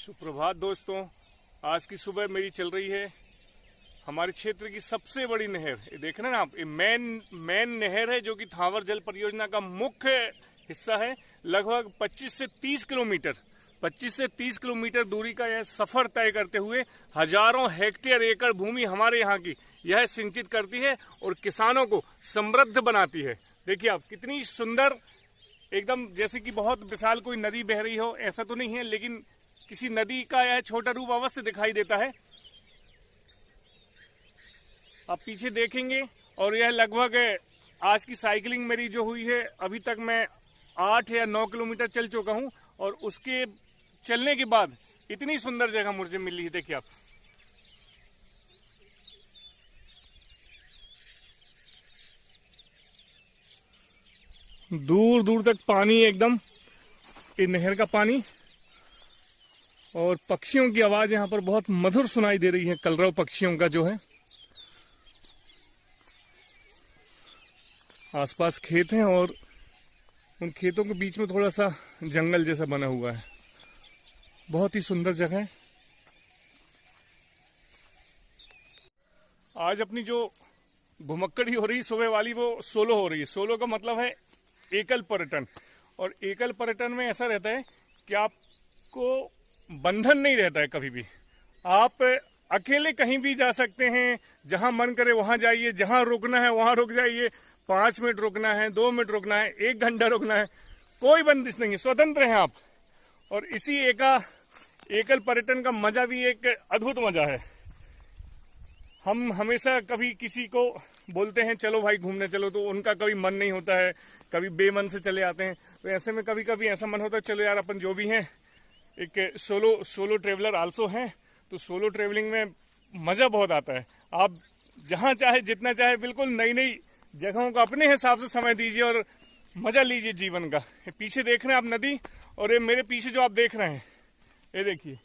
सुप्रभात दोस्तों। आज की सुबह मेरी चल रही है हमारे क्षेत्र की सबसे बड़ी नहर। ये देख रहे हैं ना आप, ये मेन नहर है जो कि थावर जल परियोजना का मुख्य हिस्सा है। लगभग 25 से 30 किलोमीटर दूरी का यह सफर तय करते हुए हजारों हेक्टेयर एकड़ भूमि हमारे यहाँ की यह सिंचित करती है और किसानों को समृद्ध बनाती है। देखिए आप, कितनी सुंदर, एकदम जैसे कि बहुत विशाल कोई नदी बह रही हो, ऐसा तो नहीं है, लेकिन किसी नदी का यह छोटा रूप अवश्य दिखाई देता है। आप पीछे देखेंगे और यह लगभग आज की साइकिलिंग मेरी जो हुई है, अभी तक मैं 8 या 9 किलोमीटर चल चुका हूं और उसके चलने के बाद इतनी सुंदर जगह मुझे मिली है। देखिए आप, दूर दूर तक पानी, एकदम ये नहर का पानी, और पक्षियों की आवाज यहाँ पर बहुत मधुर सुनाई दे रही है। कलरव पक्षियों का जो है, आसपास खेत हैं और उन खेतों के बीच में थोड़ा सा जंगल जैसा बना हुआ है। बहुत ही सुंदर जगह है। आज अपनी जो घुमक्कड़ी हो रही सुबह वाली, वो सोलो हो रही है। सोलो का मतलब है एकल पर्यटन, और एकल पर्यटन में ऐसा रहता है कि आपको बंधन नहीं रहता है। कभी भी आप अकेले कहीं भी जा सकते हैं, जहां मन करे वहां जाइए, जहां रुकना है वहां रुक जाइए। 5 मिनट रुकना है, 2 मिनट रुकना है, 1 घंटा रुकना है, कोई बंदिश नहीं है, स्वतंत्र हैं आप। और इसी एकल पर्यटन का मजा भी एक अद्भुत मजा है। हम हमेशा कभी किसी को बोलते हैं चलो भाई घूमने चलो, तो उनका कभी मन नहीं होता है, कभी बेमन से चले आते हैं। तो ऐसे में कभी कभी ऐसा मन होता है चलो यार, अपन जो भी हैं एक सोलो ट्रेवलर आल्सो हैं, तो सोलो ट्रेवलिंग में मजा बहुत आता है। आप जहां चाहे, जितना चाहे, बिल्कुल नई नई जगहों का अपने हिसाब से समय दीजिए और मजा लीजिए जीवन का। पीछे देख रहे हैं आप नदी, और ये मेरे पीछे जो आप देख रहे हैं, ये देखिए,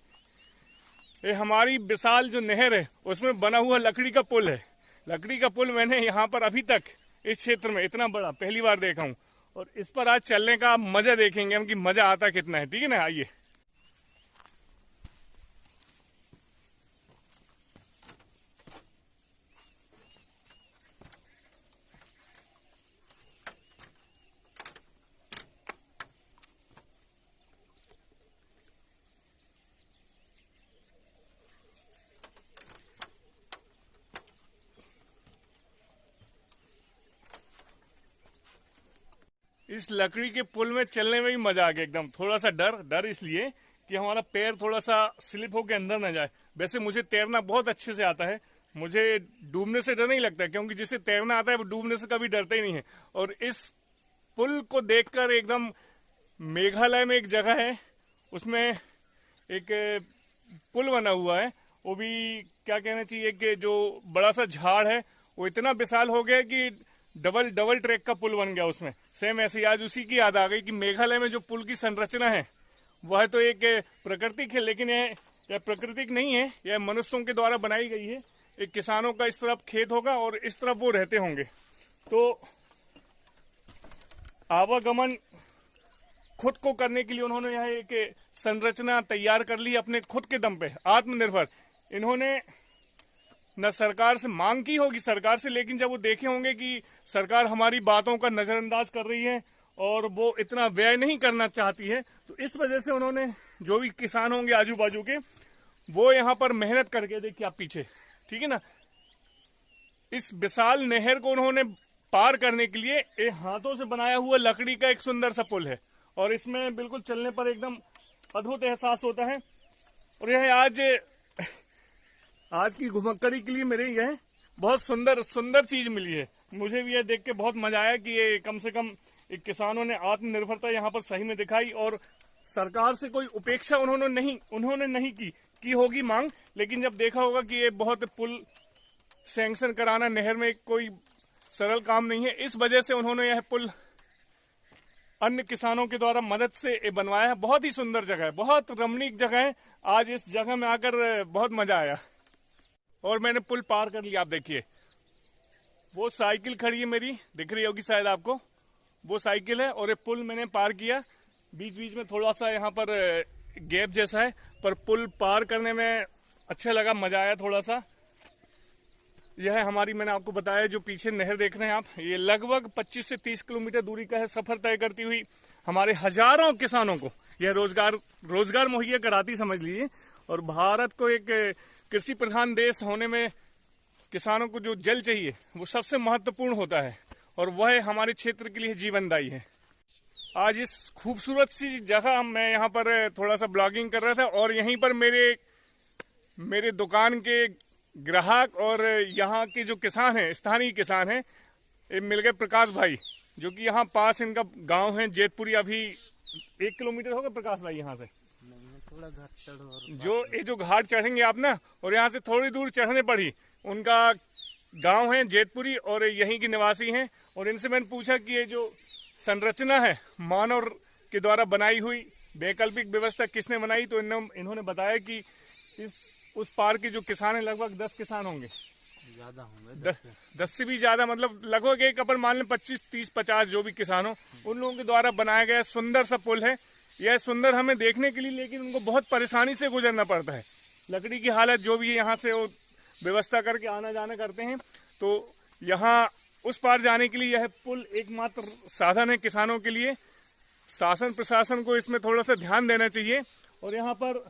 ये हमारी विशाल जो नहर है उसमें बना हुआ लकड़ी का पुल है। लकड़ी का पुल मैंने यहाँ पर अभी तक इस क्षेत्र में इतना बड़ा पहली बार देखा हूँ, और इस पर आज चलने का मजा देखेंगे हम कि मजा आता कितना है। ठीक है ना, आइए। इस लकड़ी के पुल में चलने में भी मजा आ गया एकदम। थोड़ा सा डर इसलिए कि हमारा पैर थोड़ा सा स्लिप होकर अंदर ना जाए। वैसे मुझे तैरना बहुत अच्छे से आता है, मुझे डूबने से डर नहीं लगता, क्योंकि जिसे तैरना आता है वो डूबने से कभी डरता ही नहीं है। और इस पुल को देखकर एकदम, मेघालय में एक जगह है, उसमें एक पुल बना हुआ है, वो भी क्या कहना चाहिए कि जो बड़ा सा झाड़ है वो इतना विशाल हो गया कि डबल ट्रैक का पुल बन गया उसमें। सेम ऐसे आज उसी की याद आ गई कि मेघालय में जो पुल की संरचना है वह तो एक प्राकृतिक है, लेकिन यह प्राकृतिक नहीं है, यह मनुष्यों के द्वारा बनाई गई है। एक किसानों का इस तरफ खेत होगा और इस तरफ वो रहते होंगे, तो आवागमन खुद को करने के लिए उन्होंने यह एक संरचना तैयार कर ली अपने खुद के दम पे, आत्मनिर्भर। इन्होंने न सरकार से मांग की होगी, सरकार से, लेकिन जब वो देखे होंगे कि सरकार हमारी बातों का नजरअंदाज कर रही है और वो इतना व्यय नहीं करना चाहती है, तो इस वजह से उन्होंने, जो भी किसान होंगे आजू बाजू के, वो यहाँ पर मेहनत करके, देखिए आप पीछे, ठीक है ना, इस विशाल नहर को उन्होंने पार करने के लिए एक हाथों से बनाया हुआ लकड़ी का एक सुंदर सा पुल है, और इसमें बिल्कुल चलने पर एकदम अद्भुत एहसास होता है। और यह आज की घुमक्कड़ी के लिए मेरे यह बहुत सुंदर चीज मिली है। मुझे भी यह देख के बहुत मजा आया कि ये कम से कम एक किसानों ने आत्मनिर्भरता यहाँ पर सही में दिखाई, और सरकार से कोई उपेक्षा उन्होंने नहीं की होगी मांग, लेकिन जब देखा होगा कि ये बहुत पुल सैंक्शन कराना नहर में कोई सरल काम नहीं है, इस वजह से उन्होंने यह पुल अन्य किसानों के द्वारा मदद से बनवाया है। बहुत ही सुंदर जगह है, बहुत रमणीक जगह है। आज इस जगह में आकर बहुत मजा आया, और मैंने पुल पार कर लिया। आप देखिए, वो साइकिल खड़ी है मेरी, दिख रही होगी शायद आपको, वो साइकिल है, और ये पुल मैंने पार किया। बीच बीच में थोड़ा सा यहाँ पर गैप जैसा है, पर पुल पार करने में अच्छा लगा, मजा आया थोड़ा सा। यह है हमारी, मैंने आपको बताया, जो पीछे नहर देख रहे हैं आप, ये लगभग 25 से 30 किलोमीटर दूरी का है। सफर तय करती हुई हमारे हजारों किसानों को यह रोजगार मुहैया कराती, समझ लीजिए। और भारत को एक कृषि प्रधान देश होने में किसानों को जो जल चाहिए वो सबसे महत्वपूर्ण होता है, और वह हमारे क्षेत्र के लिए जीवनदायी है। आज इस खूबसूरत सी जगह मैं यहाँ पर थोड़ा सा ब्लॉगिंग कर रहा था, और यहीं पर मेरे दुकान के ग्राहक और यहाँ के जो किसान हैं, स्थानीय किसान हैं, मिल गए प्रकाश भाई, जो कि यहाँ पास इनका गांव है जेतपुरी। अभी 1 किलोमीटर होगा प्रकाश भाई यहाँ से, थोड़ा घाट चढ़ो, जो घाट चढ़ेंगे आप ना, और यहाँ से थोड़ी दूर चढ़ने पर ही उनका गांव है जेतपुरी, और यहीं के निवासी हैं। और इनसे मैंने पूछा कि ये जो संरचना है मानव के द्वारा बनाई हुई वैकल्पिक व्यवस्था किसने बनाई, तो इन्होंने बताया कि उस पार के जो किसान हैं लगभग 10 किसान होंगे, ज्यादा होंगे, 10 से भी ज्यादा, मतलब लगभग एक अपन मान लें 25, 30, 50 जो भी किसान हो, उन लोगों के द्वारा बनाया गया सुंदर सा पुल है। यह सुंदर हमें देखने के लिए, लेकिन उनको बहुत परेशानी से गुजरना पड़ता है। लकड़ी की हालत जो भी है, यहाँ से वो व्यवस्था करके आना जाना करते हैं। तो यहाँ उस पार जाने के लिए यह पुल एकमात्र साधन है किसानों के लिए। शासन प्रशासन को इसमें थोड़ा सा ध्यान देना चाहिए, और यहाँ पर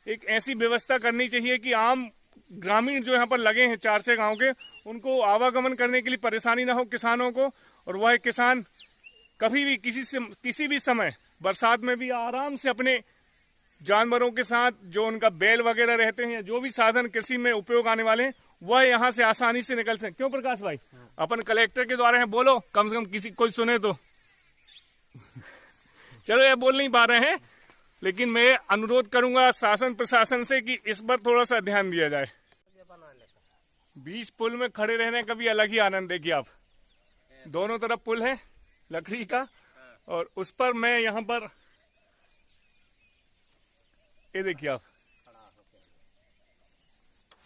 एक ऐसी व्यवस्था करनी चाहिए कि आम ग्रामीण जो यहाँ पर लगे हैं 4-6 गांव के, उनको आवागमन करने के लिए परेशानी ना हो किसानों को, और वह किसान कभी भी किसी भी समय बरसात में भी आराम से अपने जानवरों के साथ, जो उनका बैल वगैरह रहते हैं या जो भी साधन कृषि में उपयोग आने वाले हैं, वह यहाँ से आसानी से निकल सके। क्यों प्रकाश भाई? अपन कलेक्टर के द्वारा है, बोलो, कम से कम किसी कोई सुने तो। चलो, ये बोल नहीं पा रहे हैं, लेकिन मैं अनुरोध करूंगा शासन प्रशासन से कि इस पर थोड़ा सा ध्यान दिया जाए। बीच पुल में खड़े रहने का भी अलग ही आनंद देखिए आप। दोनों तरफ पुल है लकड़ी का, और उस पर मैं यहाँ पर, ये देखिए आप,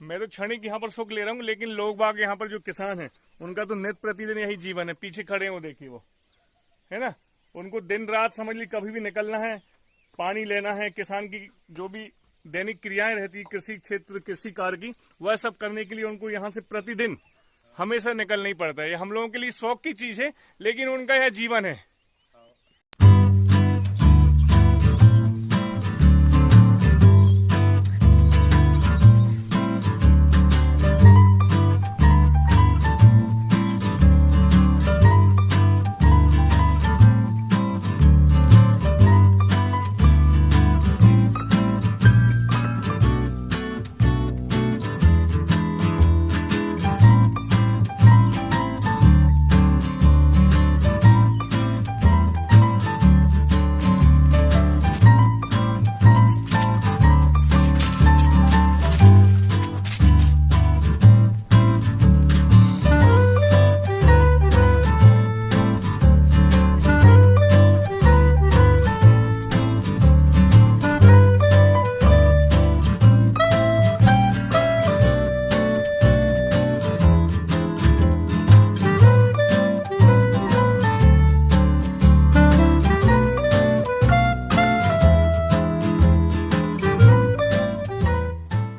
मैं तो क्षणिक यहाँ पर सुख ले रहा हूँ, लेकिन लोग बाग यहाँ पर जो किसान हैं उनका तो नित्य प्रतिदिन यही जीवन है। पीछे खड़े हैं वो, देखिए वो, है ना, उनको दिन रात समझ ली कभी भी निकलना है, पानी लेना है, किसान की जो भी दैनिक क्रियाएं रहती कृषि क्षेत्र कृषि कार्य की, वह सब करने के लिए उनको यहाँ से प्रतिदिन हमेशा निकलना ही पड़ता है। ये हम लोगों के लिए शौक की चीज है, लेकिन उनका यह जीवन है।